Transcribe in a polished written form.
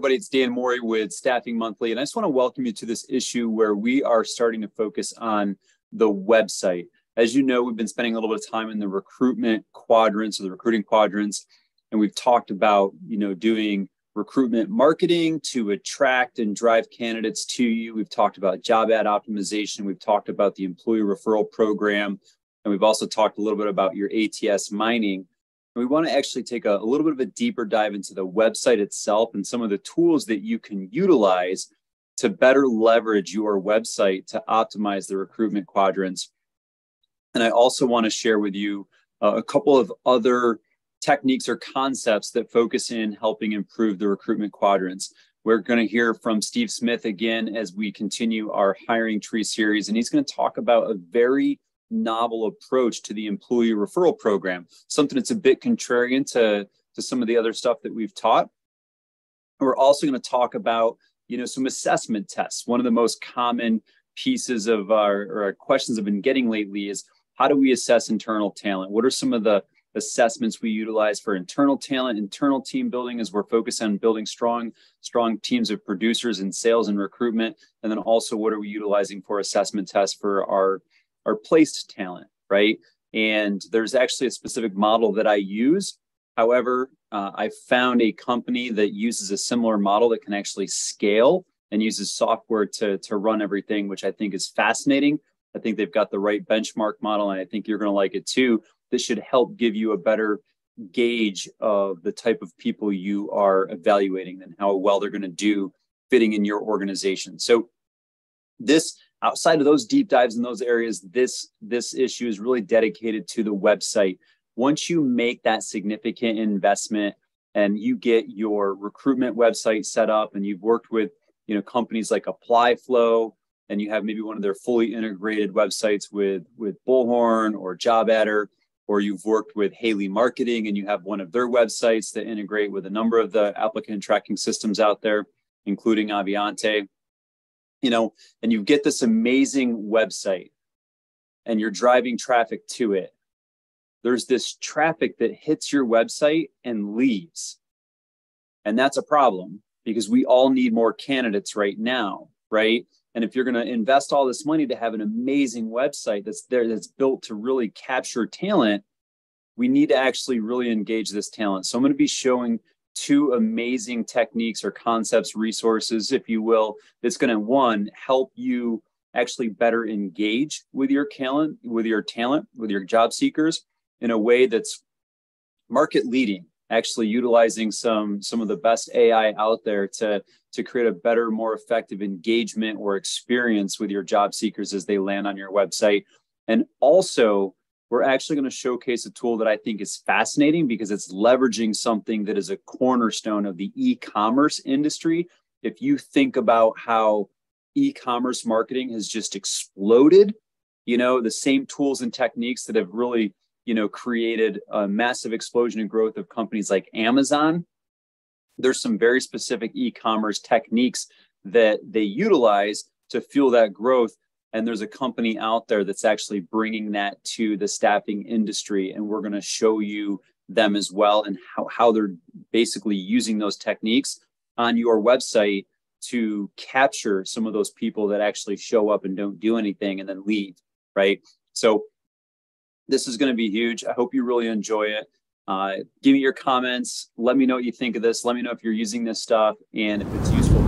everybody, it's Dan Mori with Staffing Monthly, and I just want to welcome you to this issue where we are starting to focus on the website. As you know, we've been spending a little bit of time in the recruitment quadrants or the recruiting quadrants, and we've talked about, doing recruitment marketing to attract and drive candidates to you. We've talked about job ad optimization. We've talked about the employee referral program, and we've also talked a little bit about your ATS mining. We want to actually take a little bit of a deeper dive into the website itself and some of the tools that you can utilize to better leverage your website to optimize the recruitment quadrants. And I also want to share with you a couple of other techniques or concepts that focus in helping improve the recruitment quadrants. We're going to hear from Steve Smith again as we continue our hiring tree series, and he's going to talk about a very novel approach to the employee referral program, something that's a bit contrarian to some of the other stuff that we've taught. We're also going to talk about, some assessment tests. One of the most common pieces of our questions I've been getting lately is, how do we assess internal talent? What are some of the assessments we utilize for internal talent, internal team building, as we're focused on building strong teams of producers in sales and recruitment? And then also, what are we utilizing for assessment tests for our placed talent, right? And there's actually a specific model that I use. However, I found a company that uses a similar model that can actually scale and uses software to run everything, which I think is fascinating. I think they've got the right benchmark model, and I think you're going to like it too. This should help give you a better gauge of the type of people you are evaluating and how well they're going to do fitting in your organization. So outside of those deep dives in those areas, this issue is really dedicated to the website. Once you make that significant investment and you get your recruitment website set up, and you've worked with companies like ApplyFlow, and you have maybe one of their fully integrated websites with Bullhorn or JobAdder, or you've worked with Haley Marketing and you have one of their websites that integrate with a number of the applicant tracking systems out there, including Aviante. And you get this amazing website and you're driving traffic to it. There's this traffic that hits your website and leaves. And that's a problem, because we all need more candidates right now, right? And if you're going to invest all this money to have an amazing website that's built to really capture talent, we need to actually really engage this talent. So I'm going to be showing two amazing techniques or concepts, resources, if you will, that's going to, one, help you actually better engage with your talent, with your job seekers in a way that's market leading, actually utilizing some of the best AI out there to create a better, more effective engagement or experience with your job seekers as they land on your website. And also, we're actually going to showcase a tool that I think is fascinating, because it's leveraging something that is a cornerstone of the e-commerce industry. If you think about how e-commerce marketing has just exploded, the same tools and techniques that have really, created a massive explosion in growth of companies like Amazon, there's some very specific e-commerce techniques that they utilize to fuel that growth. And there's a company out there that's actually bringing that to the staffing industry. And we're going to show you them as well, and how they're basically using those techniques on your website to capture some of those people that actually show up and don't do anything and then leave, right? So this is going to be huge. I hope you really enjoy it. Give me your comments. Let me know what you think of this. Let me know if you're using this stuff. And if it's useful